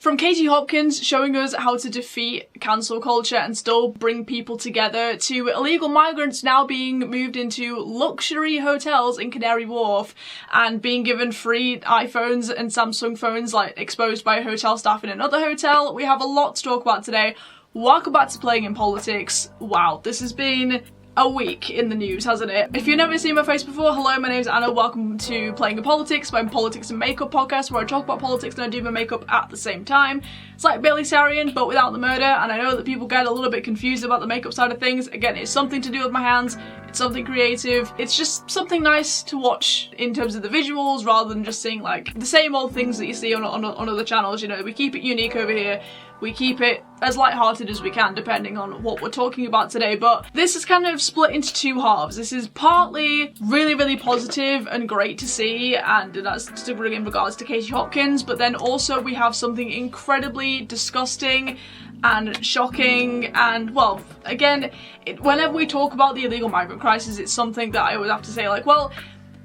From Katie Hopkins showing us how to defeat cancel culture and still bring people together, to illegal migrants now being moved into luxury hotels in Canary Wharf and being given free iPhones and Samsung phones like exposed by hotel staff in another hotel. We have a lot to talk about today. Welcome back to Playing in Politics. Wow, this has been a week in the news, hasn't it? If you've never seen my face before, hello, my name's Anna. Welcome to Playing in Politics, my politics and makeup podcast where I talk about politics and I do my makeup at the same time. It's like Bailey Sarian, but without the murder, and I know that people get a little bit confused about the makeup side of things. Again, it's something to do with my hands, it's something creative, it's just something nice to watch in terms of the visuals rather than just seeing like the same old things that you see on other channels. You know, we keep it unique over here. We keep it as light-hearted as we can, depending on what we're talking about today, but this is kind of split into two halves. This is partly really positive and great to see, and that's in regards to Katie Hopkins, but then also we have something incredibly disgusting and shocking, and well, again, whenever we talk about the illegal migrant crisis, it's something that I always have to say, like, well,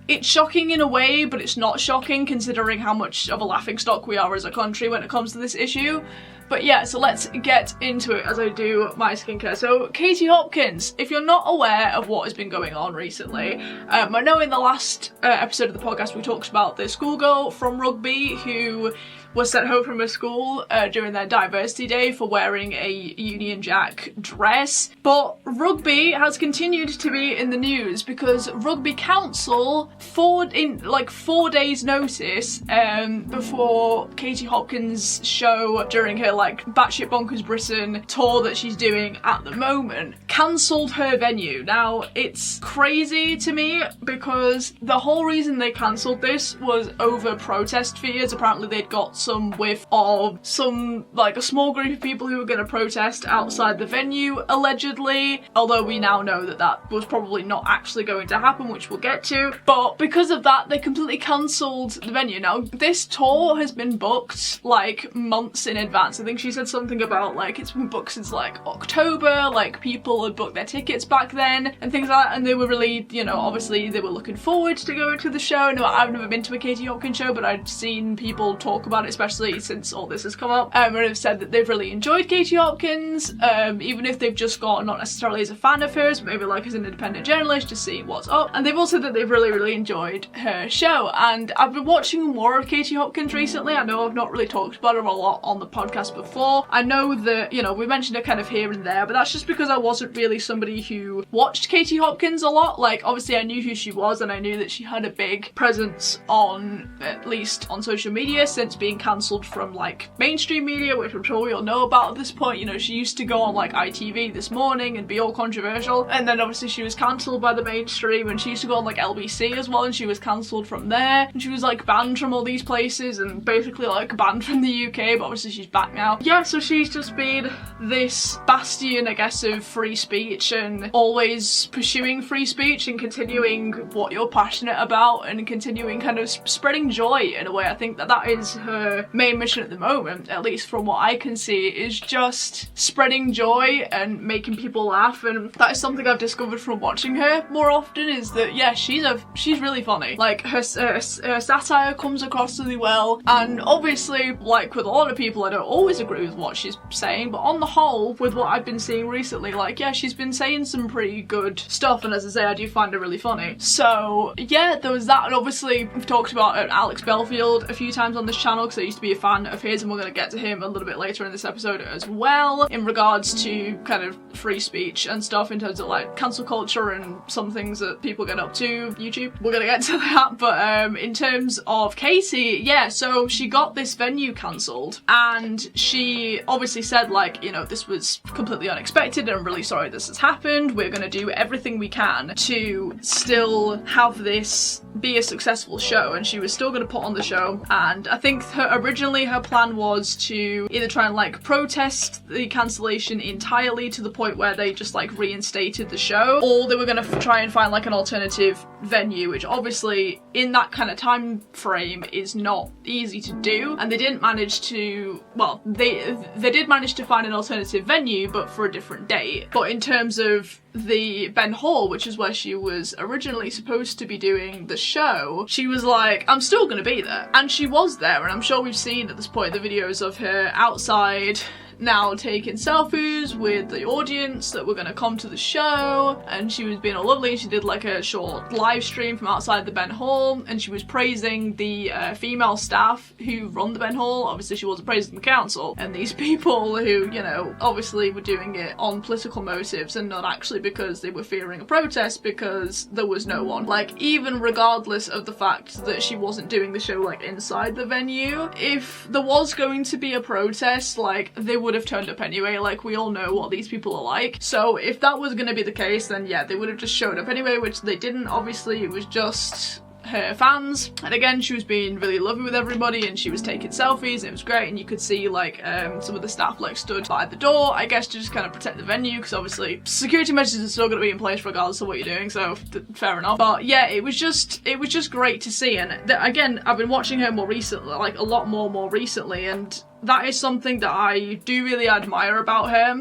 it's shocking in a way, but it's not shocking considering how much of a laughingstock we are as a country when it comes to this issue. But yeah, so let's get into it as I do my skincare. So Katie Hopkins, if you're not aware of what has been going on recently, I know in the last episode of the podcast we talked about the schoolgirl from Rugby who was sent home from her school during their diversity day for wearing a Union Jack dress. But Rugby has continued to be in the news because Rugby Council, 4 days notice before Katie Hopkins' show during her like batshit bonkers Britain tour that she's doing at the moment, cancelled her venue. Now, it's crazy to me because the whole reason they cancelled this was over protest fears. Apparently they'd got some whiff of a small group of people who were going to protest outside the venue, allegedly, although we now know that that was probably not actually going to happen, which we'll get to. But because of that, they completely cancelled the venue. Now, this tour has been booked like months in advance. I think she said something about like it's been booked since like October, like people had booked their tickets back then and things like that, and they were really, you know, obviously they were looking forward to going to the show. No, I've never been to a Katie Hopkins show, but I've seen people talk about it, especially since all this has come up, and have said that they've really enjoyed Katie Hopkins, even if they've just gone not necessarily as a fan of hers, but maybe like as an independent journalist to see what's up. And they've also said that they've really enjoyed her show. And I've been watching more of Katie Hopkins recently. I know I've not really talked about her a lot on the podcast before. I know that, you know, we mentioned her kind of here and there, but that's just because I wasn't really somebody who watched Katie Hopkins a lot. Like, obviously I knew who she was and I knew that she had a big presence on, at least on social media, since being cancelled from like mainstream media, which I'm sure we all know about at this point. You know, she used to go on like ITV This Morning and be all controversial, and then obviously she was cancelled by the mainstream, and she used to go on like LBC as well, and she was cancelled from there, and she was like banned from all these places and basically like banned from the UK, but obviously she's back now. Yeah, so she's just been this bastion, I guess, of free speech and always pursuing free speech and continuing what you're passionate about and continuing kind of spreading joy in a way. I think that that is her main mission at the moment, at least from what I can see, is just spreading joy and making people laugh. And that is something I've discovered from watching her more often, is that yeah, she's really funny. Like her satire comes across really well, and obviously like with a lot of people I don't always agree with what she's saying, but on the whole with what I've been seeing recently, like yeah, she's been saying some pretty good stuff, and as I say, I do find her really funny. So yeah, there was that. And obviously we've talked about Alex Belfield a few times on this channel because I used to be a fan of his, and we're going to get to him a little bit later in this episode as well, in regards to kind of free speech and stuff in terms of like cancel culture and some things that people get up to YouTube. We're gonna get to that, but in terms of Katie, yeah, so she got this venue cancelled, and she obviously said like, you know, this was completely unexpected and I'm really sorry this has happened. We're gonna do everything we can to still have this be a successful show, and she was still gonna put on the show. And I think originally her plan was to either try and like protest the cancellation entirely to the point where they just like reinstated the show, or they were going to try and find like an alternative venue, which obviously in that kind of time frame is not easy to do. And they didn't manage to, well, they did manage to find an alternative venue, but for a different date. But in terms of the Ben Hall, which is where she was originally supposed to be doing the show, she was like, I'm still gonna be there. And she was there, and I'm sure we've seen at this point the videos of her outside now taking selfies with the audience that were going to come to the show, and she was being all lovely. She did like a short live stream from outside the Ben Hall, and she was praising the female staff who run the Ben Hall. Obviously she wasn't praising the council and these people who, you know, obviously were doing it on political motives and not actually because they were fearing a protest, because there was no one. Like, even regardless of the fact that she wasn't doing the show like inside the venue, if there was going to be a protest, like, they would have turned up anyway. Like, we all know what these people are like. So if that was going to be the case, then yeah, they would have just showed up anyway, which they didn't. Obviously it was just her fans, and again she was being really lovely with everybody, and she was taking selfies. It was great, and you could see like some of the staff like stood by the door, I guess, to just kind of protect the venue, because obviously security measures are still going to be in place regardless of what you're doing, so fair enough. But yeah, it was just great to see. And again, I've been watching her more recently, like a lot more recently, and that is something that I do really admire about her,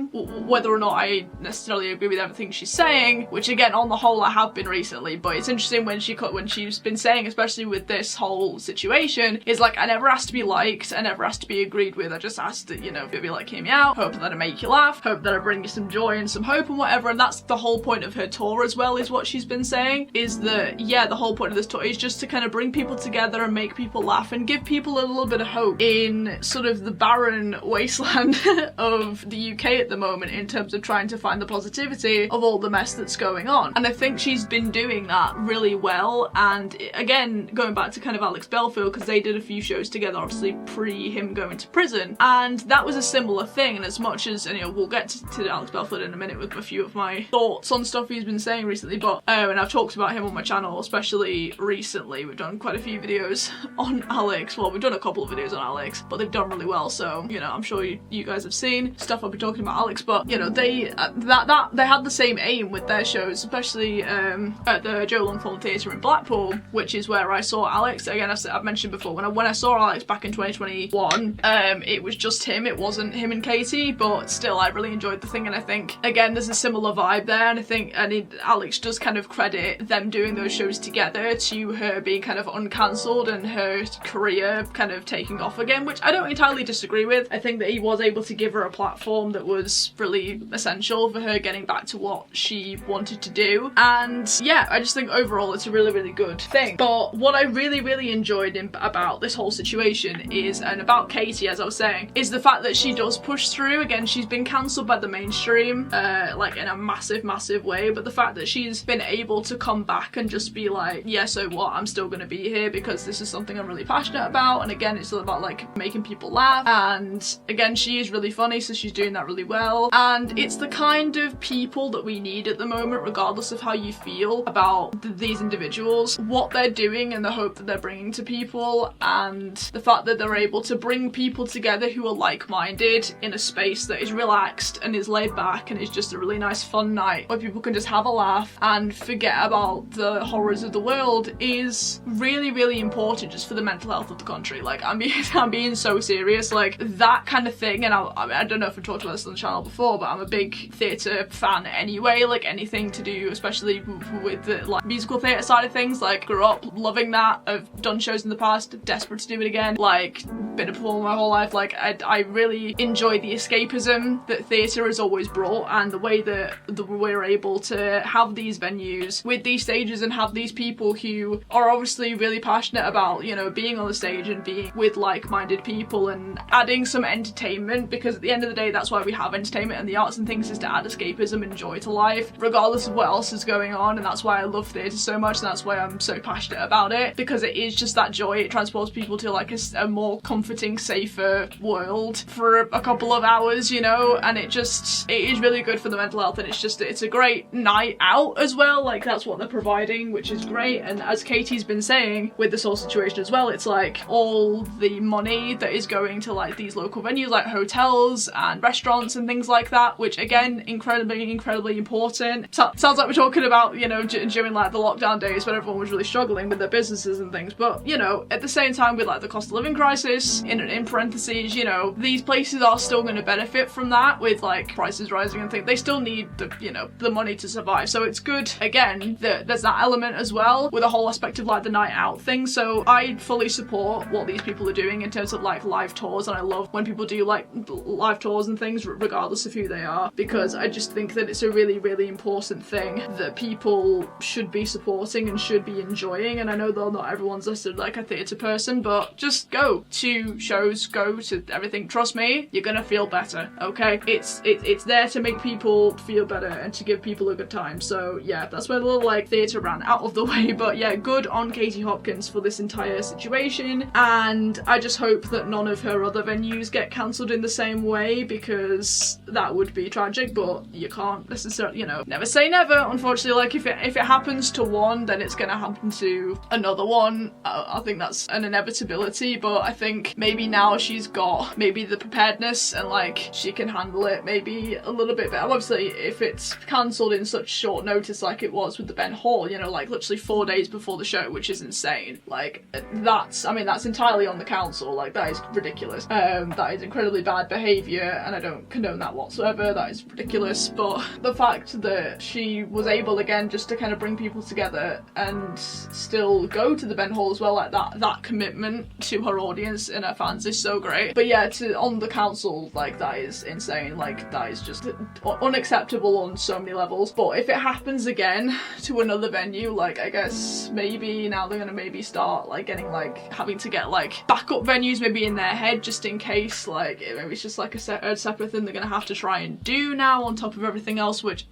whether or not I necessarily agree with everything she's saying, which again, on the whole, I have been recently. But it's interesting when she's been saying, especially with this whole situation, is like, I never asked to be liked, I never asked to be agreed with, I just asked that, you know, if you'd be like, hear me out, hope that I make you laugh, hope that I bring you some joy and some hope and whatever. And that's the whole point of her tour as well, is what she's been saying, is that, yeah, the whole point of this tour is just to kind of bring people together and make people laugh and give people a little bit of hope in sort of the barren wasteland of the UK at the moment, in terms of trying to find the positivity of all the mess that's going on. And I think she's been doing that really well. And again, going back to kind of Alex Belfield, because they did a few shows together, obviously pre him going to prison, and that was a similar thing. And as much as, and, you know, we'll get to Alex Belfield in a minute with a few of my thoughts on stuff he's been saying recently, but and I've talked about him on my channel, especially recently. We've done quite a few videos on Alex. Well, we've done a couple of videos on Alex, but they've done really well. So, you know, I'm sure you guys have seen stuff I'll be talking about Alex, but, you know, they they had the same aim with their shows, especially at the Joe Longthorne Theatre in Blackpool, which is where I saw Alex. Again, I've mentioned before, when I saw Alex back in 2021, it was just him, it wasn't him and Katie, but still I really enjoyed the thing. And I think, again, there's a similar vibe there, and I think Alex does kind of credit them doing those shows together to her being kind of uncancelled and her career kind of taking off again, which I don't entirely disagree with. I think that he was able to give her a platform that was really essential for her getting back to what she wanted to do. And yeah, I just think overall it's a really good thing. But what I really enjoyed about this whole situation is, and about Katie, as I was saying, is the fact that she does push through. Again, she's been cancelled by the mainstream, like in a massive way, but the fact that she's been able to come back and just be like, yeah, so what, I'm still gonna be here because this is something I'm really passionate about. And again, it's all about like making people laugh, and again, she is really funny, so she's doing that really well. And it's the kind of people that we need at the moment, regardless of how you feel about these individuals, what they're doing and the hope that they're bringing to people, and the fact that they're able to bring people together who are like-minded in a space that is relaxed and is laid back and is just a really nice fun night where people can just have a laugh and forget about the horrors of the world, is really important just for the mental health of the country. Like, I'm being so serious. Like, that kind of thing. And I don't know if I've talked about this on the channel before, but I'm a big theatre fan anyway. Like, anything to do, especially with the like musical theatre side of things, like, grew up loving that. I've done shows in the past, desperate to do it again, like, been a performer my whole life. Like, I really enjoy the escapism that theatre has always brought, and the way that we're able to have these venues with these stages and have these people who are obviously really passionate about, you know, being on the stage and being with like-minded people and adding some entertainment, because at the end of the day, that's why we have entertainment and the arts and things, is to add escapism and joy to life, regardless of what else is going on. And that's why I love theatre so much, and that's why I'm so passionate about it, because it is just that joy. It transports people to like a more comforting, safer world for a couple of hours, you know, and it is really good for the mental health. And it's a great night out as well. Like, that's what they're providing, which is great. And as Katie's been saying with this whole situation as well, it's like all the money that is going into like these local venues like hotels and restaurants and things like that, which again, incredibly important. Sounds like we're talking about, you know, during like the lockdown days when everyone was really struggling with their businesses and things, but you know, at the same time with like the cost of living crisis, in parentheses, you know, these places are still going to benefit from that with like prices rising and things. They still need the, you know, the money to survive. So it's good, again, that there's that element as well with the whole aspect of like the night out thing. So I fully support what these people are doing in terms of like live tours, and I love when people do like live tours and things regardless of who they are, because I just think that it's a really important thing that people should be supporting and should be enjoying. And I know that not everyone's listed like a theatre person, but just go to shows, go to everything. Trust me, you're gonna feel better, okay? It's there to make people feel better and to give people a good time. So yeah, that's where the little like theatre ran out of the way. But yeah, good on Katie Hopkins for this entire situation, and I just hope that none of her other venues get cancelled in the same way, because that would be tragic. But you can't necessarily, you know, never say never. Unfortunately, like if it happens to one, then it's gonna happen to another one. I think that's an inevitability, but I think maybe now she's got maybe the preparedness and like she can handle it maybe a little bit better. Obviously, if it's cancelled in such short notice like it was with the Ben Hall, you know, like literally 4 days before the show, which is insane. Like that's, I mean, that's entirely on the council. Like that is ridiculous. That is incredibly bad behaviour, and I don't condone that whatsoever. That is ridiculous. But the fact that she was able again just to kind of bring people together and still go to the Ben Hall as well, like that commitment to her audience and her fans is so great. But yeah, on the council, like that is insane. Like that is just unacceptable on so many levels. But if it happens again to another venue, like I guess maybe now they're gonna maybe start like getting like having to get like backup venues maybe in their head just in case, like maybe it's just like a separate thing they're gonna have to try and do now on top of everything else, which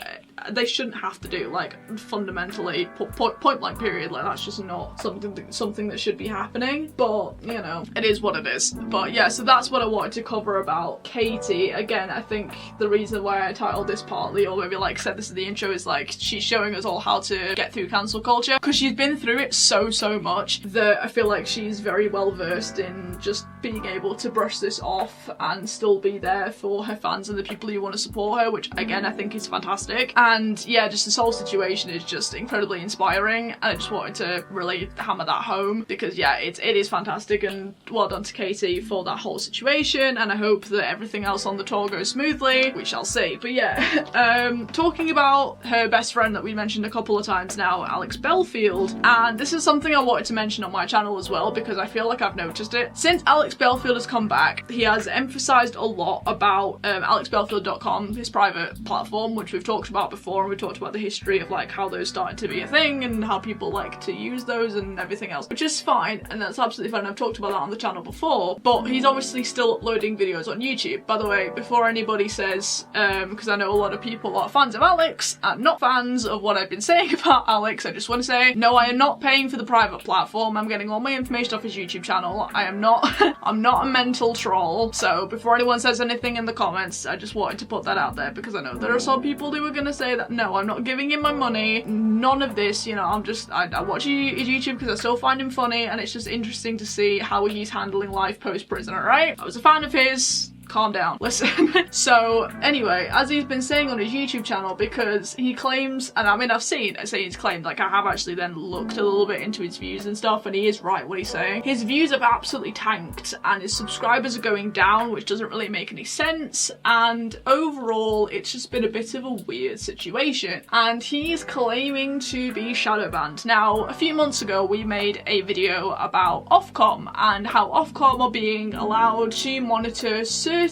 they shouldn't have to do. Like fundamentally, point blank period, like that's just not something that should be happening. But you know, it is what it is. But yeah, so that's what I wanted to cover about Katie. Again, I think the reason why I titled this partly, or maybe like said this in the intro, is like she's showing us all how to get through cancel culture, because she's been through it so much that I feel like she's very well versed in just being able to brush this off and still be there for her fans and the people who want to support her, which again I think is fantastic. And yeah, just this whole situation is just incredibly inspiring, and I just wanted to really hammer that home, because yeah, it is fantastic, and well done to Katie for that whole situation, and I hope that everything else on the tour goes smoothly. We shall see. But yeah, talking about her best friend that we mentioned a couple of times now, Alex Belfield, and this is something I wanted to mention on my channel as well, because I feel like I've noticed it. Since Alex Belfield has come back, he has emphasised a lot about alexbelfield.com, his private platform, which we've talked about before, and we talked about the history of like how those started to be a thing and how people like to use those and everything else, which is fine, and that's absolutely fine. I've talked about that on the channel before, but he's obviously still uploading videos on YouTube. By the way, before anybody says, because I know a lot of people are fans of Alex and not fans of what I've been saying about Alex, I just want to say, no, I am not paying for the private platform. I'm getting all my information off his YouTube channel. I am not, I'm not a mental troll. So before anyone says anything in the comments, I just wanted to put that out there, because I know there are some people who are going to say that, no, I'm not giving him my money, none of this, you know, I watch his YouTube because I still find him funny, and it's just interesting to see how he's handling life post-prison, alright? I was a fan of his. Calm down, listen. So anyway, as he's been saying on his YouTube channel, because he claims, and I mean I say he's claimed, like I have actually then looked a little bit into his views and stuff, and he is right what he's saying. His views have absolutely tanked, and his subscribers are going down, which doesn't really make any sense, and overall it's just been a bit of a weird situation, and he's claiming to be shadow banned. Now, a few months ago we made a video about Ofcom and how Ofcom are being allowed to monitor certain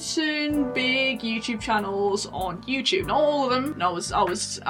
big YouTube channels on YouTube. Not all of them. And I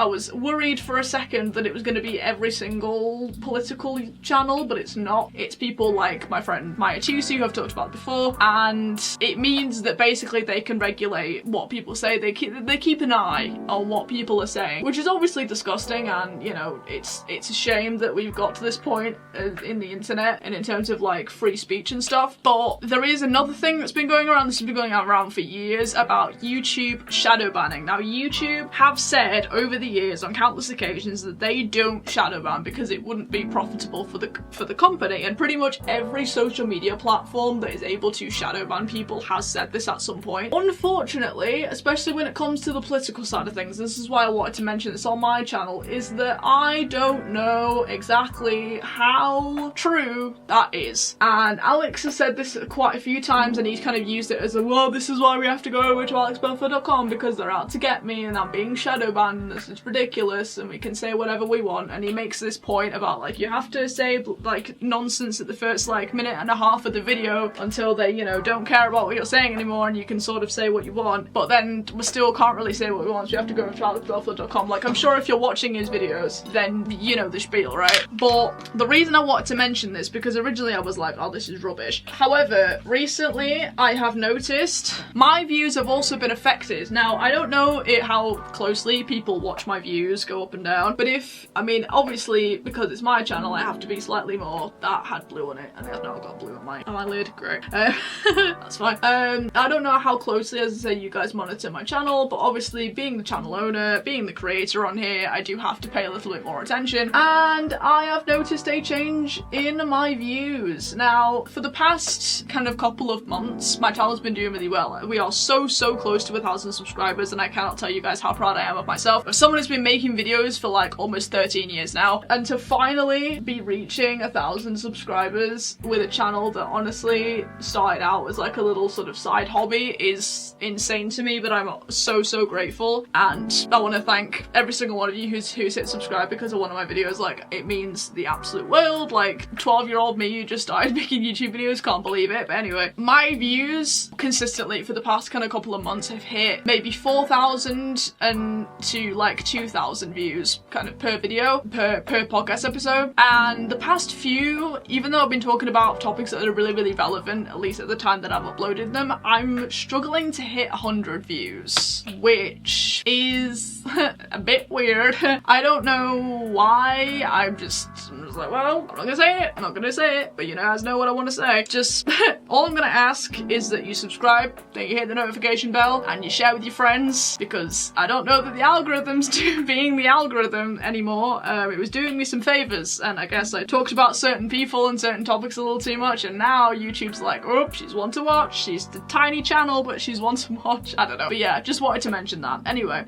was worried for a second that it was going to be every single political channel, but it's not. It's people like my friend Maya Tusi, who I've talked about before, and it means that basically they can regulate what people say. They keep an eye on what people are saying, which is obviously disgusting, and you know, it's a shame that we've got to this point in the internet and in terms of like free speech and stuff. But there is another thing that's been going around. This has been going around for years about YouTube shadow banning. Now, YouTube have said over the years on countless occasions that they don't shadow ban because it wouldn't be profitable for the company, and pretty much every social media platform that is able to shadow ban people has said this at some point. Unfortunately, especially when it comes to the political side of things, this is why I wanted to mention this on my channel, is that I don't know exactly how true that is. And Alex has said this quite a few times, and he's kind of used it as a, well, this is why we have to go over to alexbelford.com because they're out to get me and I'm being shadow banned, this is ridiculous, and we can say whatever we want. And he makes this point about like, you have to say like nonsense at the first like minute and a half of the video until they, you know, don't care about what you're saying anymore and you can sort of say what you want, but then we still can't really say what we want, so you have to go over to alexbelford.com. Like, I'm sure if you're watching his videos, then you know the spiel, right? But the reason I wanted to mention this, because originally I was like, oh, this is rubbish. However, recently I have noticed my views have also been affected. Now, I don't know how closely people watch my views go up and down, but I mean, obviously, because it's my channel, I have to be slightly more, that had blue on it, and I've now got blue on my lid, great. That's fine. I don't know how closely, as I say, you guys monitor my channel, but obviously being the channel owner, being the creator on here, I do have to pay a little bit more attention, and I have noticed a change in my views. Now, for the past kind of couple of months, my channel's been doing really well. We are so close to 1,000 subscribers, and I cannot tell you guys how proud I am of myself. As someone who's been making videos for like almost 13 years now, and to finally be reaching 1,000 subscribers with a channel that honestly started out as like a little sort of side hobby is insane to me, but I'm so grateful, and I want to thank every single one of you who's hit subscribe because of one of my videos. Like, it means the absolute world. Like, 12-year-old me who just started making YouTube videos, can't believe it. But anyway, my views consistently for the past kind of couple of months have hit maybe 4,000 and to like 2,000 views kind of per video, per podcast episode. And the past few, even though I've been talking about topics that are really relevant, at least at the time that I've uploaded them, I'm struggling to hit 100 views, which is a bit weird. I don't know why. I'm just like, well, I'm not gonna say it, but you guys know what I want to say. Just all I'm gonna ask is that you subscribe, that you hit the notification bell, and you share with your friends, because I don't know that the algorithm's being the algorithm anymore. It was doing me some favors, and I guess I talked about certain people and certain topics a little too much, and now YouTube's like, oh, she's one to watch. She's the tiny channel, but she's one to watch. I don't know. But yeah, just wanted to mention that. Anyway,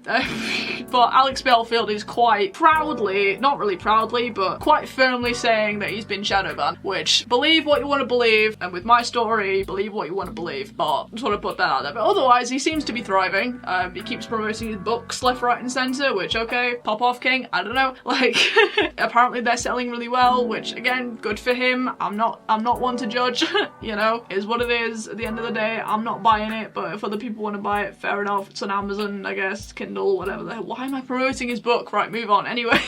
but Alex Belfield is quite proudly, not really proudly, but quite firmly saying that he's been shadow banned, which, believe what you want to believe, and with my story, believe what you want to believe, but just want to put that out there. But otherwise, he seems to be thriving. He keeps promoting his books left, right, and centre, which, okay, pop off king, I don't know. Like, apparently they're selling really well, which, again, good for him. I'm not one to judge, you know, is what it is. At the end of the day, I'm not buying it, but if other people want to buy it, fair enough. It's on Amazon, I guess, Kindle, whatever the hell. Why am I promoting his book? Right, move on. Anyway.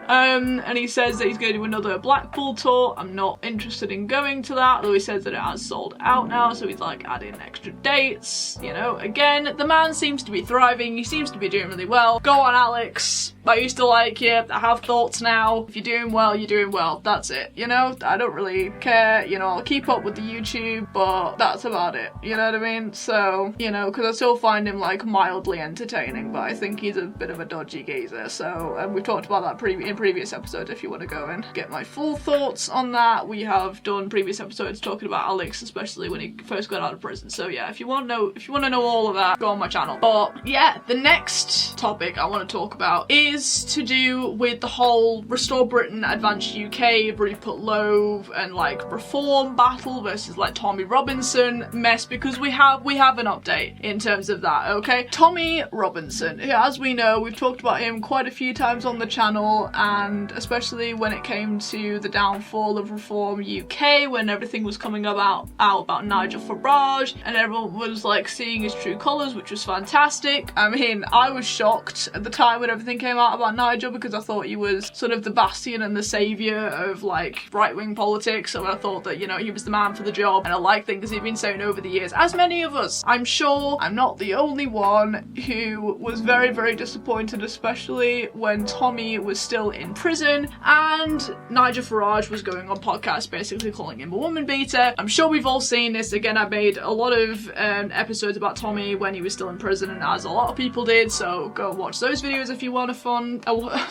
And he says that he's going to do another Blackpool tour. I'm not interested in going to that, although he says that it has sold out now, so he's like adding extra dates, you know. Again, the man seems to be thriving, he seems to be doing really well. Go on, Alex. I used to like you, I have thoughts now. If you're doing well, you're doing well. That's it, you know? I don't really care, you know, I'll keep up with the YouTube, but that's about it, you know what I mean? So, you know, because I still find him like mildly entertaining, but I think he's a bit of a dodgy geezer, so, and we've talked about that in previous episodes. If you want to go and get my full thoughts on that, we have done previous episodes talking about Alex, especially when he first got out of prison. So yeah, if you want to know all of that, go on my channel. But yeah, the next topic I want to talk about is to do with the whole Restore Britain, Advance UK, Rupert Lowe and like reform battle versus like Tommy Robinson mess, because we have an update in terms of that, okay? Tommy Robinson, who, as we know, we've talked about him quite a few times on the channel, and especially when it came to the downfall of Reform UK, when everything was coming out about Nigel Farage, and everyone was like seeing his true colours, which was fantastic. I mean, I was shocked at the time when everything came out about Nigel because I thought he was sort of the bastion and the saviour of like right-wing politics, so I thought that, you know, he was the man for the job, and I like things he'd been saying over the years, as many of us. I'm sure I'm not the only one who was very, very disappointed, especially when Tommy was still in prison and Nigel Farage was going on podcasts basically calling him a woman beater. I'm sure we've all seen this. Again, I made a lot of episodes about Tommy when he was still in prison, and as a lot of people did, so go watch those videos if you want a fun,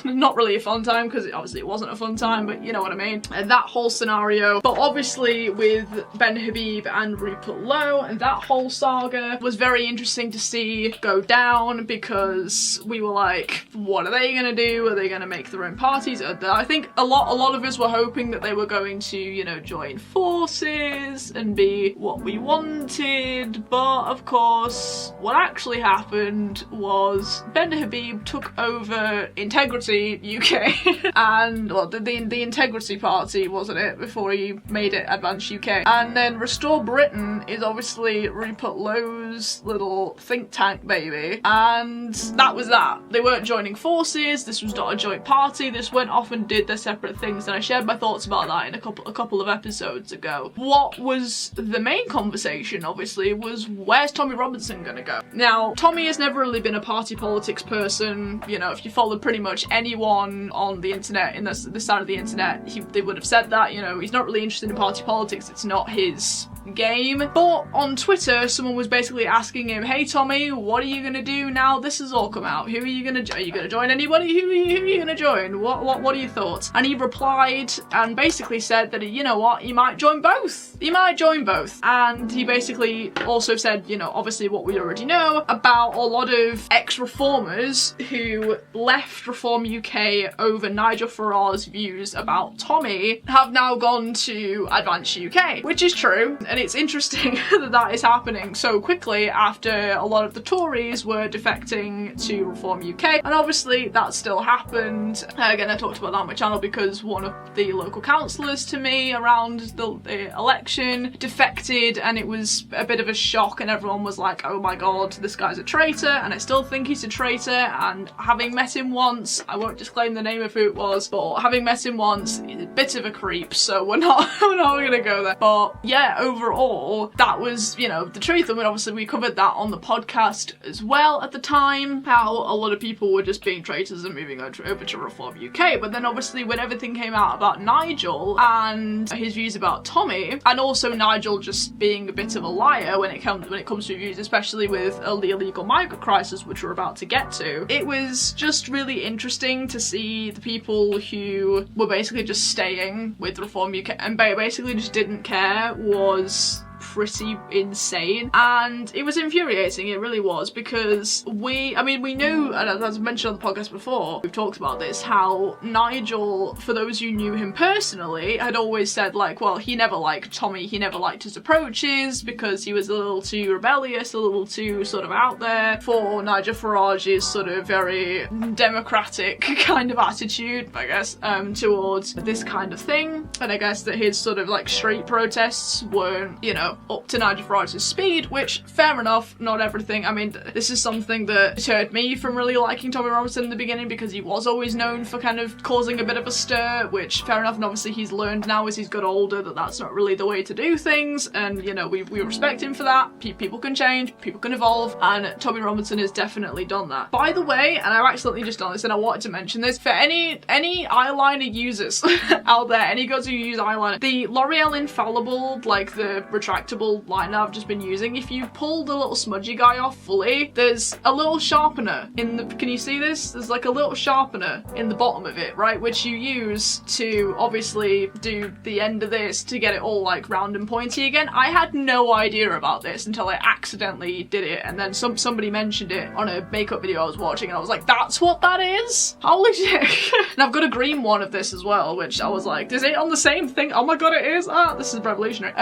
not really a fun time, because obviously it wasn't a fun time, but you know what I mean, and that whole scenario. But obviously with Ben Habib and Rupert Lowe, and that whole saga was very interesting to see go down, because we were like, what are they gonna do? Are they gonna make their own parties? I think a lot of us were hoping that they were going to, you know, join forces and be what we wanted, but of course what actually happened was Ben Habib took over Integrity UK and, well, the Integrity Party, wasn't it, before he made it Advance UK, and then Restore Britain is obviously Rupert Lowe's little think tank baby, and that was that. They weren't joining forces, this was not a joint party, this went off and did their separate things, and I shared my thoughts about that in a couple of episodes ago. What was the main conversation, obviously, was where's Tommy Robinson gonna go? Now, Tommy has never really been a party politics person. You know, if you followed pretty much anyone on the internet, in this side of the internet, they would have said that, you know, he's not really interested in party politics, it's not his game. But on Twitter, someone was basically asking him, hey Tommy, what are you gonna do now this has all come out? Are you gonna join anybody? Who are you gonna join? What are your thoughts? And he replied and basically said that, you know what, he might join both. He might join both. And he basically also said, you know, obviously what we already know about a lot of ex-reformers who left Reform UK over Nigel Farage's views about Tommy have now gone to Advance UK, which is true. And it's interesting that that is happening so quickly after a lot of the Tories were defecting to Reform UK, and obviously that still happened. Again, I talked about that on my channel because one of the local councillors to me around the election defected, and it was a bit of a shock, and everyone was like, oh my god, this guy's a traitor, and I still think he's a traitor. And having met him once, I won't disclaim the name of who it was, but having met him once, he's a bit of a creep, so we're not gonna go there. But yeah, overall, that was, you know, the truth. I mean, obviously we covered that on the podcast as well at the time, how a lot of people were just being traitors and moving over to Reform UK. But then obviously when everything came out about Nigel and his views about Tommy, and also Nigel just being a bit of a liar when it comes to views, especially with the illegal migrant crisis, which we're about to get to, it was just really interesting to see the people who were basically just staying with Reform UK and basically just didn't care was pretty insane, and it was infuriating. It really was, because we knew, and as I mentioned on the podcast before, we've talked about this, how Nigel, for those who knew him personally, had always said like, well, he never liked Tommy, he never liked his approaches because he was a little too rebellious, a little too sort of out there for Nigel Farage's sort of very democratic kind of attitude, I guess, towards this kind of thing. And I guess that his sort of like street protests weren't, you know, up to Nigel Farage's speed, which, fair enough, not everything. I mean, this is something that deterred me from really liking Tommy Robinson in the beginning, because he was always known for kind of causing a bit of a stir, which, fair enough, and obviously he's learned now as he's got older that that's not really the way to do things, and, you know, we respect him for that. People can change, people can evolve, and Tommy Robinson has definitely done that. By the way, and I've accidentally just done this, and I wanted to mention this, for any eyeliner users out there, any girls who use eyeliner, the L'Oreal Infallible, like the retractable liner I've just been using, if you pull the little smudgy guy off fully, there's a little sharpener in the, can you see this? There's like a little sharpener in the bottom of it, right, which you use to obviously do the end of this to get it all like round and pointy again. I had no idea about this until I accidentally did it, and then somebody mentioned it on a makeup video I was watching, and I was like, that's what that is? Holy shit. And I've got a green one of this as well, which I was like, is it on the same thing? Oh my god, it is! Ah, this is revolutionary.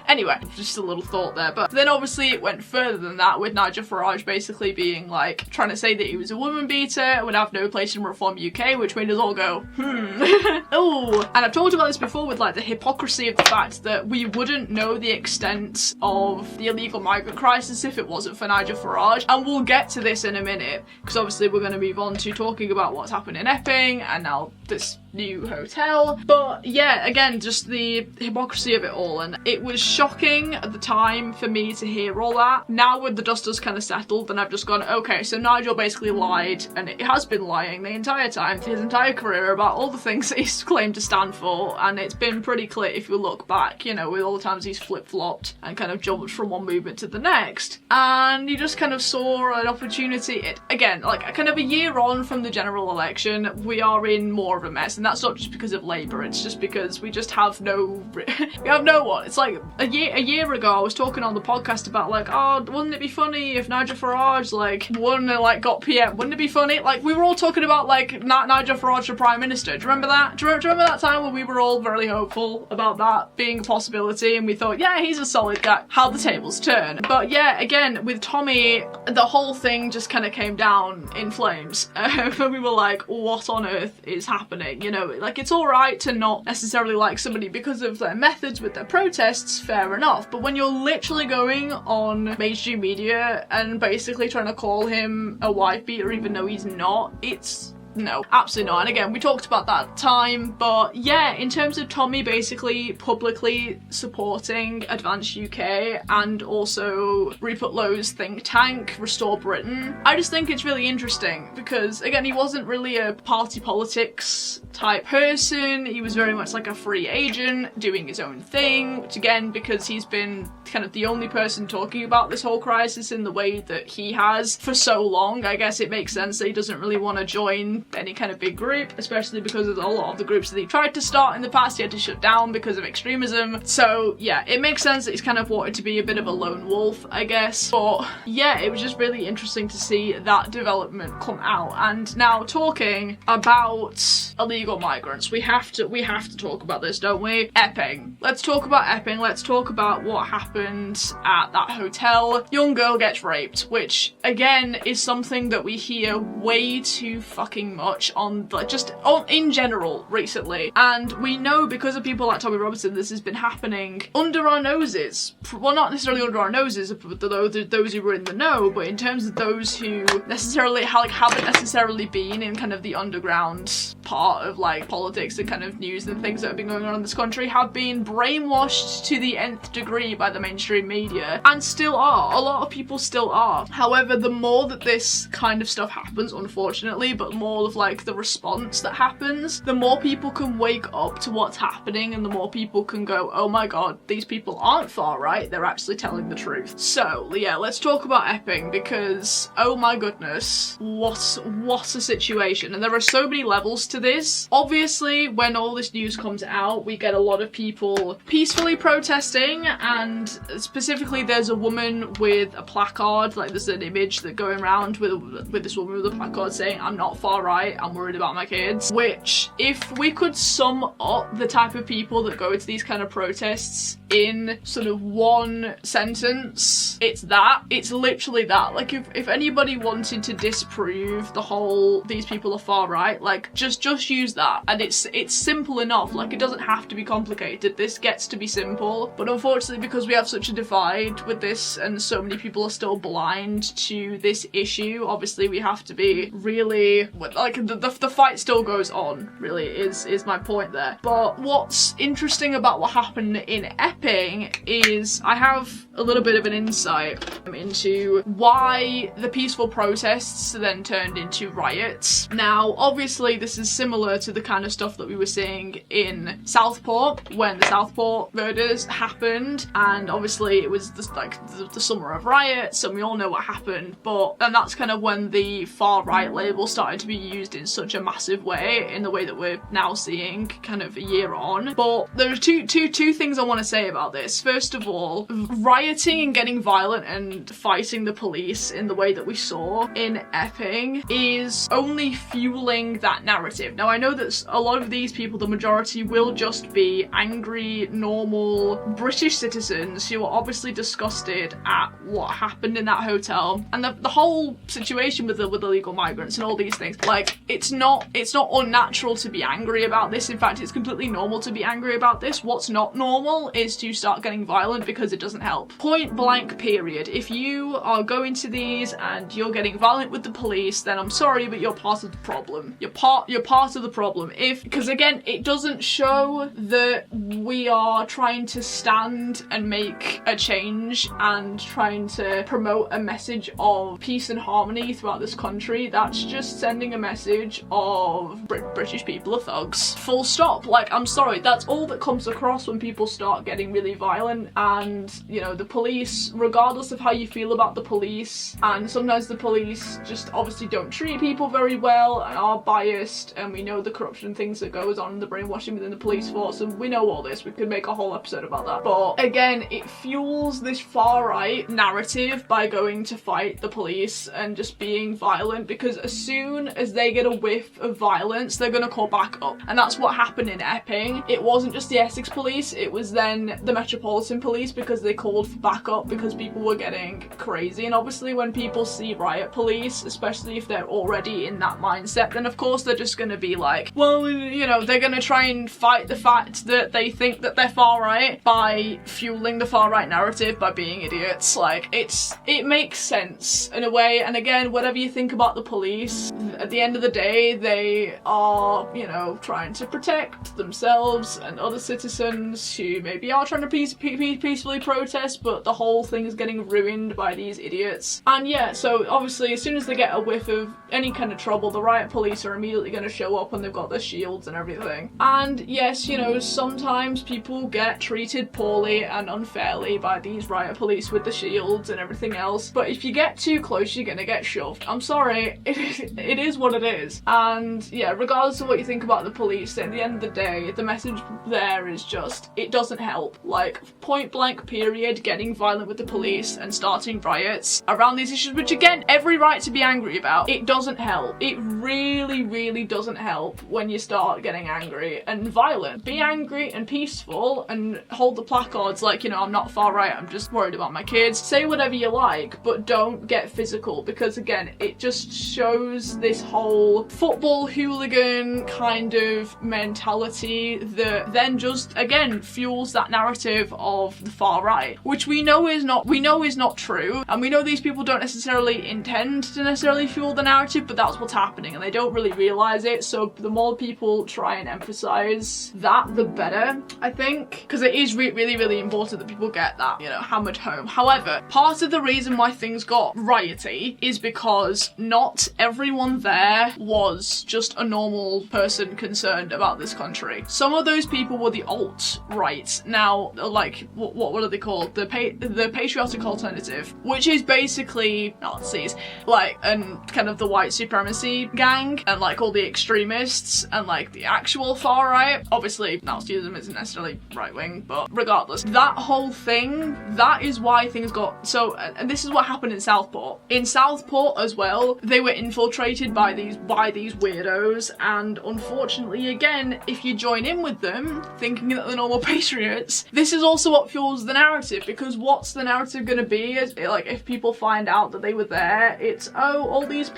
Anyway, just a little thought there. But then obviously it went further than that, with Nigel Farage basically being like, trying to say that he was a woman beater and would have no place in Reform UK, which made us all go, oh. And I've talked about this before with like the hypocrisy of the fact that we wouldn't know the extent of the illegal migrant crisis if it wasn't for Nigel Farage. And we'll get to this in a minute, because obviously we're going to move on to talking about what's happened in Epping and now this new hotel. But yeah, again, just the hypocrisy of it all, and it was shocking at the time for me to hear all that. Now with the dust has kind of settled, and I've just gone, okay, so Nigel basically lied, and it has been lying the entire time, his entire career, about all the things that he's claimed to stand for, and it's been pretty clear if you look back, you know, with all the times he's flip-flopped and kind of jumped from one movement to the next. And you just kind of saw an opportunity, again, like kind of a year on from the general election, we are in more of a mess. And that's not just because of Labour, it's just because we just have no we have no one. It's like a year ago I was talking on the podcast about like, oh, wouldn't it be funny if Nigel Farage like won and like got PM? Wouldn't it be funny? Like we were all talking about like Nigel Farage for Prime Minister. Do you remember that? Do you remember that time when we were all very hopeful about that being a possibility, and we thought, yeah, he's a solid guy. How the tables turn. But yeah, again with Tommy, the whole thing just kind of came down in flames. And we were like, what on earth is happening? You know, like it's alright to not necessarily like somebody because of their methods with their protests, fair enough, but when you're literally going on mainstream media and basically trying to call him a wife beater even though he's not, it's no, absolutely not. And again, we talked about that at the time, but yeah, in terms of Tommy basically publicly supporting Advance UK and also Rupert Lowe's think tank, Restore Britain, I just think it's really interesting because, again, he wasn't really a party politics type person. He was very much like a free agent doing his own thing, which again, because he's been kind of the only person talking about this whole crisis in the way that he has for so long, I guess it makes sense that he doesn't really want to join any kind of big group, especially because of a lot of the groups that he tried to start in the past he had to shut down because of extremism. So yeah, it makes sense that he's kind of wanted to be a bit of a lone wolf, I guess. But yeah, it was just really interesting to see that development come out. And now talking about illegal migrants, we have to talk about this, don't we? Epping. Let's talk about Epping. Let's talk about what happened at that hotel. Young girl gets raped, which again is something that we hear way too fucking much on, like, just on in general recently, and we know because of people like Tommy Robinson this has been happening under our noses. Well, not necessarily under our noses, those who were in the know, but in terms of those who necessarily haven't necessarily been in kind of the underground part of like politics and kind of news and things that have been going on in this country, have been brainwashed to the nth degree by the mainstream media, and still are. A lot of people still are. However, the more that this kind of stuff happens, unfortunately, but more of like the response that happens, the more people can wake up to what's happening, and the more people can go, oh my god, these people aren't far right, they're actually telling the truth. So yeah, let's talk about Epping, because oh my goodness, what a situation. And there are so many levels to this. Obviously, when all this news comes out, we get a lot of people peacefully protesting, and specifically there's a woman with a placard, like there's an image that going around with this woman with a placard saying, I'm not far right, I'm worried about my kids. Which, if we could sum up the type of people that go to these kind of protests in sort of one sentence, it's that. It's literally that. Like if anybody wanted to disprove the whole these people are far right, like just use that, and it's simple enough. Like it doesn't have to be complicated. This gets to be simple, but unfortunately because we have such a divide with this and so many people are still blind to this issue, obviously we have to be really, like, the fight still goes on, really, is my point there. But what's interesting about what happened in Epping is I have a little bit of an insight into why the peaceful protests then turned into riots. Now, obviously this is similar to the kind of stuff that we were seeing in Southport when the Southport murders happened, and obviously it was the summer of riots and we all know what happened, and that's kind of when the far right label started to be used in such a massive way, in the way that we're now seeing kind of a year on. But there are two things I want to say about this. First of all, rioting and getting violent and fighting the police in the way that we saw in Epping is only fueling that narrative. Now, I know that a lot of these people, the majority, will just be angry, normal British citizens who are obviously disgusted at what happened in that hotel and the whole situation with illegal migrants and all these things. Like, it's not unnatural to be angry about this. In fact, it's completely normal to be angry about this. What's not normal is to start getting violent because it doesn't help. Point blank, period. If you are going to these and you're getting violent with the police, then I'm sorry, but you're part of the problem. You're part of the problem. Because again, it doesn't show that we are trying to stand and make a change and trying to promote a message of peace and harmony throughout this country. That's just sending a message of British people are thugs. Full stop. Like, I'm sorry, that's all that comes across when people start getting really violent. And, you know, the police, regardless of how you feel about the police, and sometimes the police just obviously don't treat people very well and are biased, and we know the corruption things that goes on, the brainwashing within the police force, and we know all this. We could make a whole episode about that. But again, it fuels this far-right narrative by going to fight the police and just being violent, because as soon as they get a whiff of violence, they're gonna call back up. And that's what happened in Epping. It wasn't just the Essex police, it was then the Metropolitan Police, because they called for backup because people were getting crazy. And obviously when people see riot police, especially if they're already in that mindset, then of course they're just gonna be like, well, you know, they're gonna try and fight the fact that they think that they're far right by fueling the far right narrative by being idiots. Like, it makes sense in a way. And again, whatever you think about the police, at the end of the day, they are, you know, trying to protect themselves and other citizens who maybe are trying to peacefully protest, but the whole thing is getting ruined by these idiots. And yeah, so obviously as soon as they get a whiff of any kind of trouble, the riot police are immediately going to show up and they've got their shields and everything. And yes, you know, sometimes people get treated poorly and unfairly by these riot police with the shields and everything else, but if you get too close, you're gonna get shoved. I'm sorry, it is what it is. And yeah, regardless of what you think about the police, at the end of the day, the message there is just, it doesn't help. Like, point blank period, getting violent with the police and starting riots around these issues, which again, every right to be angry about, it doesn't help. It really doesn't help when you start getting angry and violent. Be angry and peaceful and hold the placards like, you know, I'm not far right, I'm just worried about my kids. Say whatever you like, but don't get physical, because again, it just shows this whole football hooligan kind of mentality that then just, again, fuels that narrative of the far right, which we know is not true, and we know these people don't necessarily intend to necessarily fuel the narrative, but that's what's happening, and they don't really realize it. So the more people try and emphasize that, the better, I think, because it is really important that people get that, you know, hammered home. However, part of the reason why things got rioty is because not everyone there was just a normal person concerned about this country. Some of those people were the alt-right. Now, like, what are they called? The patriotic alternative, which is basically Nazis, like, and kind of the white supremacy gang, and like all the extremists, and like the actual far right. Obviously, Nazism isn't necessarily right-wing, but regardless, that whole thing, that is why things got so, and this is what happened in Southport. In Southport as well, they were infiltrated by these weirdos, and unfortunately, again, if you join in with them, thinking that they're normal patriots, this is also what fuels the narrative, because what's the narrative gonna be? Is like, if people find out that they were there, it's, oh, all of these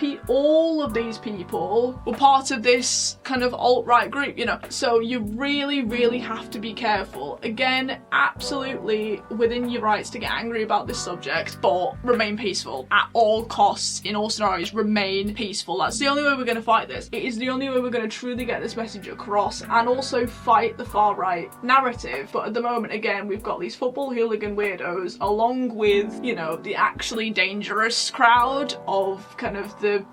people were part of this kind of alt-right group, you know. So you really have to be careful. Again, absolutely within your rights to get angry about this subject, but remain peaceful at all costs. In all scenarios, remain peaceful. That's the only way we're going to fight this. It is the only way we're going to truly get this message across, and also fight the far right narrative. But at the moment, again, we've got these football hooligan weirdos along with, you know, the actually dangerous crowd of kind of the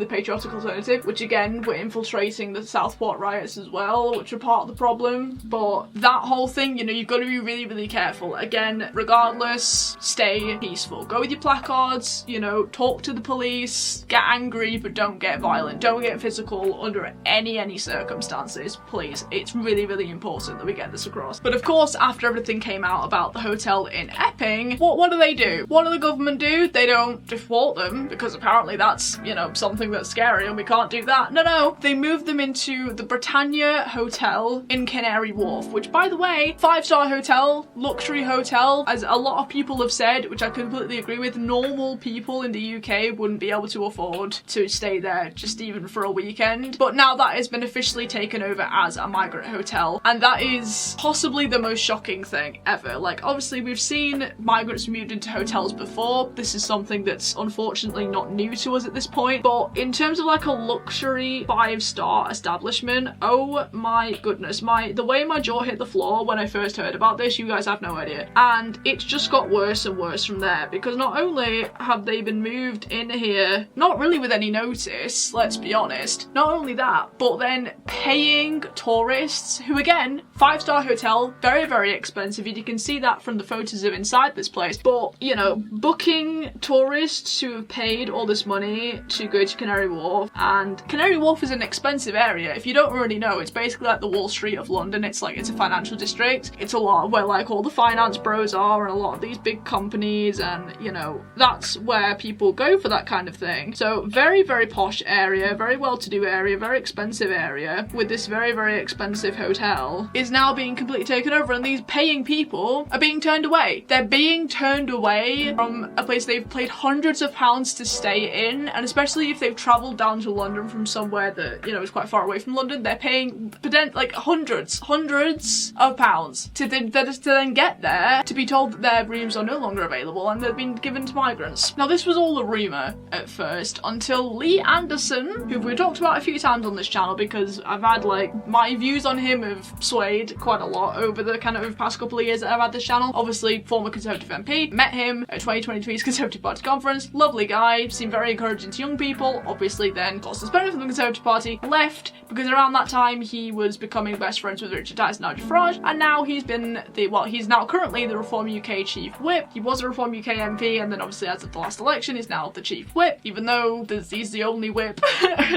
patriotic alternative, which again were infiltrating the Southport riots as well, which are part of the problem. But that whole thing, you know, you've got to be really careful. Again, regardless, stay peaceful. Go with your placards, you know, talk to the police, get angry, but don't get violent, don't get physical under any circumstances, please. It's really, really important that we get this across. But of course, after everything came out about the hotel in Epping, what do they do? What do the government do? They don't default them, because apparently that's, you know, something that's scary and we can't do that. No, they moved them into the Britannia Hotel in Canary Wharf, which, by the way, 5-star hotel, luxury hotel, as a lot of people have said, which I completely agree with. Normal people in the UK wouldn't be able to afford to stay there just even for a weekend. But now that has been officially taken over as a migrant hotel, and that is possibly the most shocking thing ever. Like, obviously we've seen migrants moved into hotels before. This is something that's unfortunately not new to us at this point, but in terms of like a luxury 5-star establishment, oh my goodness, the way my jaw hit the floor when I first heard about this, you guys have no idea. And it's just got worse and worse from there, because not only have they been moved in here, not really with any notice, let's be honest, not only that, but then paying tourists, who again, 5-star hotel, very expensive, you can see that from the photos of inside this place, but you know, booking tourists who have paid all this money to go to Canary Wharf. And Canary Wharf is an expensive area. If you don't already know, it's basically like the Wall Street of London. It's like, it's a financial district. It's a lot where like all the finance bros are and a lot of these big companies, and you know, that's where people go for that kind of thing. So very posh area, very well-to-do area, very expensive area, with this very expensive hotel is now being completely taken over, and these paying people are being turned away. They're being turned away from a place they've paid hundreds of pounds to stay in, and especially if they've travelled down to London from somewhere that, you know, is quite far away from London, they're paying like hundreds of pounds to then get there, to be told that their rooms are no longer available and they've been given to migrants. Now, this was all a rumour at first, until Lee Anderson, who we've talked about a few times on this channel, because I've had like, my views on him have swayed quite a lot over the kind of past couple of years that I've had this channel. Obviously, former Conservative MP, met him at 2023's Conservative Party conference, lovely guy, seemed very encouraging to young people, obviously then got suspended from the Conservative Party, left, because around that time he was becoming best friends with Richard Tice and Nigel Farage, and now he's been he's now currently the Reform UK Chief Whip. He was a Reform UK MP, and then obviously as of the last election he's now the Chief Whip, even though he's the only whip,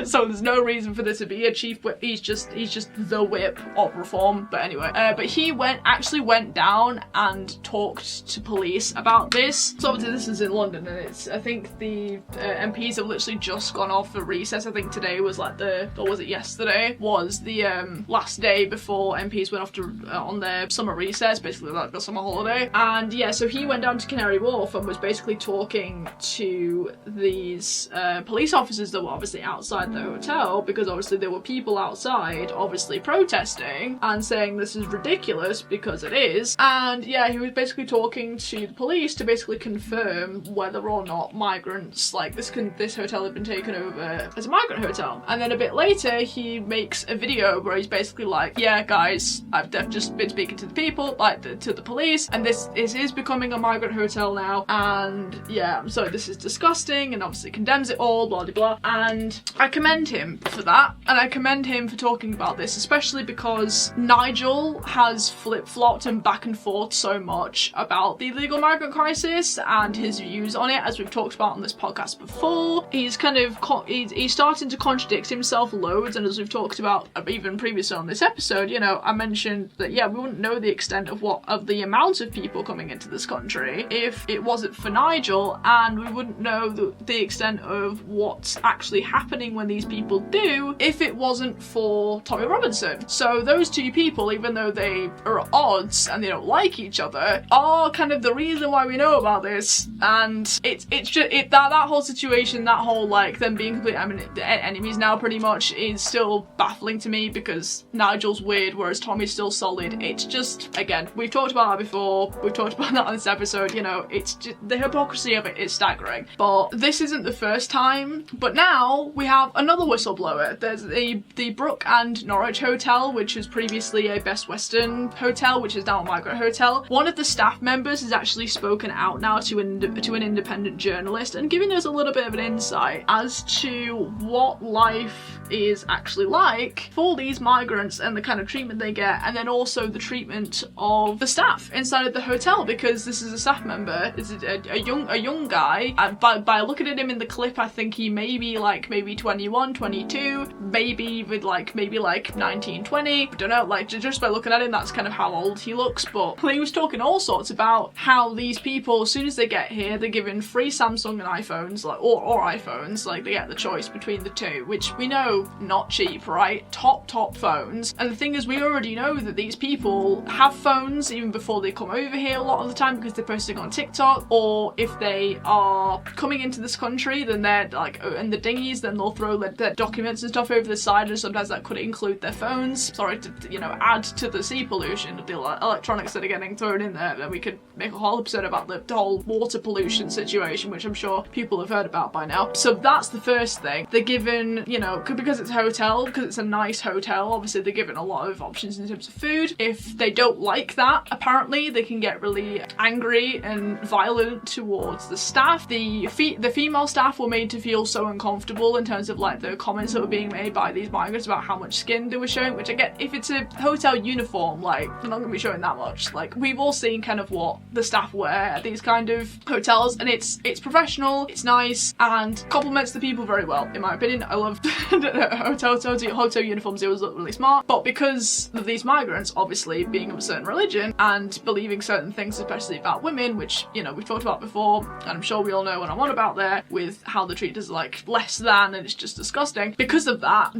so there's no reason for there to be a Chief Whip. He's just the whip of Reform. But anyway, but he actually went down and talked to police about this. So obviously this is in London, and I think the MPs have literally just gone off for recess. I think today was like yesterday was the last day before MPs went off to on their summer recess, basically like the summer holiday. And yeah, so he went down to Canary Wharf and was basically talking to these police officers that were obviously outside the hotel, because obviously there were people outside obviously protesting and saying this is ridiculous, because it is. And yeah, he was basically talking to the police to basically confirm whether or not migrants, like this hotel had been taken over as a migrant hotel. And then a bit later he makes a video where he's basically like, yeah guys, I've just been speaking to the people, like to the police, and this is becoming a migrant hotel now, and yeah, so this is disgusting, and obviously condemns it all, blah blah blah. And I commend him for that, and I commend him for talking about this, especially because Nigel has flip-flopped and back and forth so much about the illegal migrant crisis and his views on it, as we've talked about on this podcast before. He's kind of he's starting to contradict himself loads, and as we've talked about even previously on this episode, you know, I mentioned that yeah, we wouldn't know the extent of the amount of people coming into this country if it wasn't for Nigel, and we wouldn't know the extent of what's actually happening when these people do if it wasn't for Tommy Robinson. So those two people, even though they are at odds and they don't like each other, are kind of the reason why we know about this. And it's just that whole situation, that whole like them being complete enemies now pretty much, is still baffling to me, because Nigel's weird whereas Tommy's still solid. It's just, again, we've talked about that before, we've talked about that on this episode, you know, it's just, the hypocrisy of it is staggering. But this isn't the first time, but now we have another whistleblower. There's the Brook and Norwich Hotel, which was previously a Best Western hotel, which is now a migrant hotel. One of the staff members has actually spoken out now to an independent journalist and giving us a little bit of an insight as to what life is actually like for these migrants and the kind of treatment they get, and then also the treatment of the staff inside of the hotel, because this is a staff member, this is a young guy, and by looking at him in the clip, I think he may be like like maybe 21, 22, maybe with like maybe like 19, 20. I don't know, like just by looking at him, that's kind of how old he looks. But he was talking all sorts about how these people, as soon as they get here, they're given free Samsung and iPhones, like or iPhones, like they get the choice between the two, which we know not cheap, right? Top phones. And the thing is, we already know that these people have phones even before they come over here a lot of the time, because they're posting on TikTok, or if they are coming into this country, then they're like in the dinghies, then they'll throw their documents and stuff over the side, and sometimes that could include their phones. Sorry to, you know, add to the sea pollution of the electronics that are getting thrown in there. Then we could make a whole episode about the whole water pollution situation, which I'm sure people have heard about by now. So that's the first thing. They're given, you know, because it's a hotel, because it's a nice hotel, obviously they're given a lot of options in terms of food. If they don't like that, apparently they can get really angry and violent towards the staff. The female staff were made to feel so uncomfortable in terms of like the comments that were being made by these migrants about how much skin they were showing, which I get, if it's a hotel uniform, like they're not gonna be showing that much. Like we've all seen kind of what the staff wear at these kind of hotels, and it's professional, it's nice, and compliments the people very well, in my opinion. I love hotel uniforms, they always look really smart. But because of these migrants obviously being of a certain religion and believing certain things, especially about women, which, you know, we've talked about before, and I'm sure we all know what I'm on about there, with how they treat us like less than, and it's just disgusting. Because of that,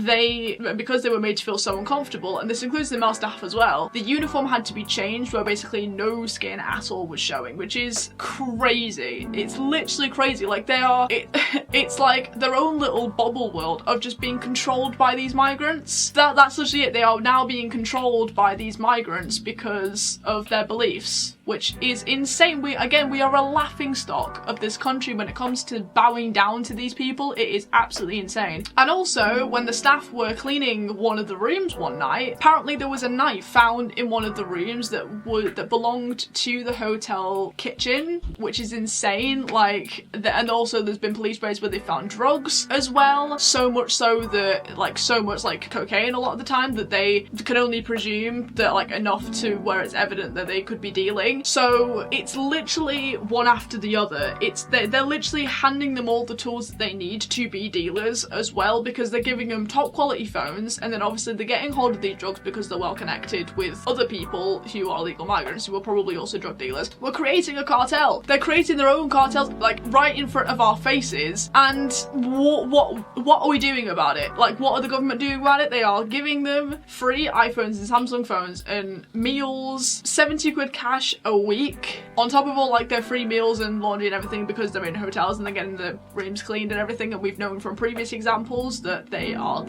because they were made to feel so uncomfortable, and this includes the male staff as well, the uniform had to be changed where basically no skin at all was showing, which is crazy. It's literally crazy. Like they are, it's like their own little bubble world of just being controlled by these migrants. That's literally it. They are now being controlled by these migrants because of their beliefs, which is insane. We are a laughing stock of this country when it comes to bowing down to these people. It is absolutely insane. And also, when the staff were cleaning one of the rooms one night, apparently there was a knife found in one of the rooms that belonged to the hotel kitchen, which is insane. Like, and also there's been police raids where they found drugs as well. So much so that, like, so much like cocaine a lot of the time that they can only presume that, like, enough to where it's evident that they could be dealing. So it's literally one after the other. They're literally handing them all the tools that they need to be dealers as well, because they're giving them top quality phones, and then obviously they're getting hold of these drugs because they're well connected with other people who are legal migrants who are probably also drug dealers. We're creating a cartel. They're creating their own cartels, like right in front of our faces, and what are we doing about it? Like, what are the government doing about it? They are giving them free iPhones and Samsung phones and meals, 70 quid cash a week, on top of all like their free meals and laundry and everything, because they're in hotels and they're getting the rooms cleaned and everything. And we've known from previous examples that they are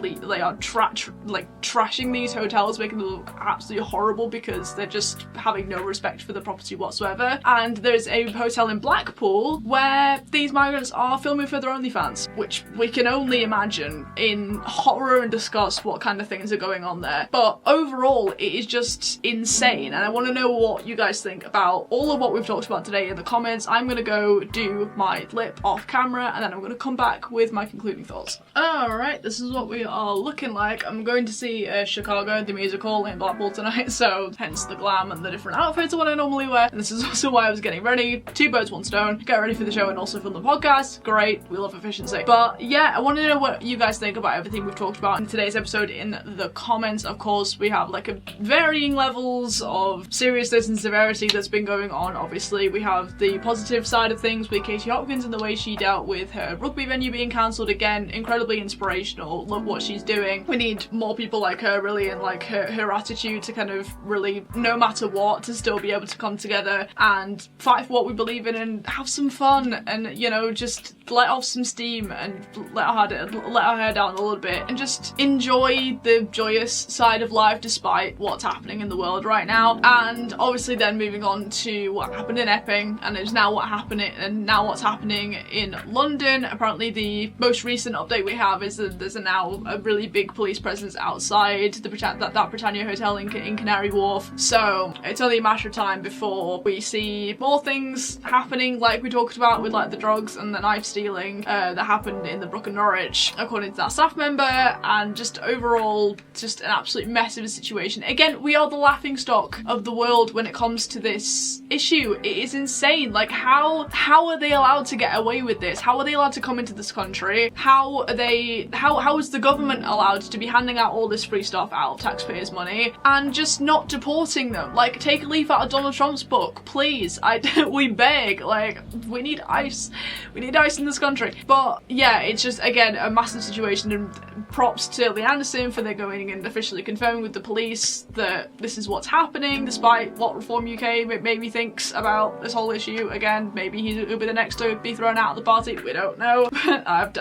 trashing these hotels, making them look absolutely horrible because they're just having no respect for the property whatsoever. And there's a hotel in Blackpool where these migrants are filming for their OnlyFans, which we can only imagine in horror and disgust what kind of things are going on there. But overall, it is just insane, and I want to know what you guys think about all of what we've talked about today in the comments. I'm gonna go do my lip off camera, and then I'm gonna come back with my concluding thoughts. Alright, this is what we are looking like. I'm going to see Chicago, the musical, in Blackpool tonight, so hence the glam and the different outfits of what I normally wear. And this is also why I was getting ready. Two birds, one stone. Get ready for the show and also film the podcast. Great, we love efficiency. But yeah, I want to know what you guys think about everything we've talked about in today's episode in the comments. Of course, we have like varying levels of seriousness and severity that's been going on. Obviously, we have the positive side of things with Katie Hopkins and the way she dealt with her rugby venue being cancelled. Again, incredibly inspirational. Love what she's doing. We need more people like her, really, and like her attitude to kind of really, no matter what, to still be able to come together and fight for what we believe in and have some fun and, you know, just let off some steam and let our hair down a little bit and just enjoy the joyous side of life despite what's happening in the world right now. And obviously then moving on to what happened in Epping, and it's now what's happening in London. Apparently the most recent update we have is that there's now a really big police presence outside that Britannia hotel in Canary Wharf. So it's only a matter of time before we see more things happening like we talked about with like the drugs and the knife stealing stealing that happened in the Brook and Norwich, according to that staff member, and just overall just an absolute mess of a situation. Again, we are the laughingstock of the world when it comes to this issue. It is insane. Like, how are they allowed to get away with this? How are they allowed to come into this country? How is the government allowed to be handing out all this free stuff out of taxpayers' money and just not deporting them? Like, take a leaf out of Donald Trump's book, please. We beg. Like, we need ICE. We need ICE in this country. But yeah, it's just, again, a massive situation, and props to Lee Anderson for their going and officially confirming with the police that this is what's happening, despite what Reform UK maybe thinks about this whole issue. Again, maybe he'll be the next to be thrown out of the party. We don't know. I've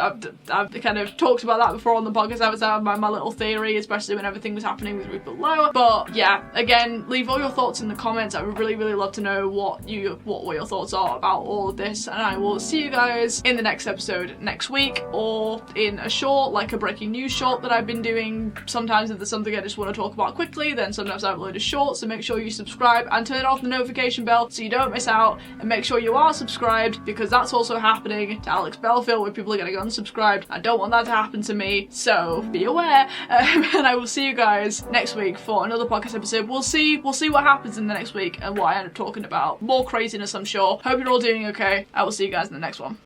kind of talked about that before on the podcast. That was my little theory, especially when everything was happening with Rupert Lowe. But yeah, again, leave all your thoughts in the comments. I would really love to know what your thoughts are about all of this, and I will see you guys in the next episode next week, or in a short, like a breaking news short that I've been doing. Sometimes if there's something I just want to talk about quickly, then sometimes I upload a short, so make sure you subscribe and turn off the notification bell so you don't miss out, and make sure you are subscribed, because that's also happening to Alex Belfield, where people are getting unsubscribed. I don't want that to happen to me, so be aware. And I will see you guys next week for another podcast episode. We'll see what happens in the next week and what I end up talking about. More craziness, I'm sure. Hope you're all doing okay. I will see you guys in the next one.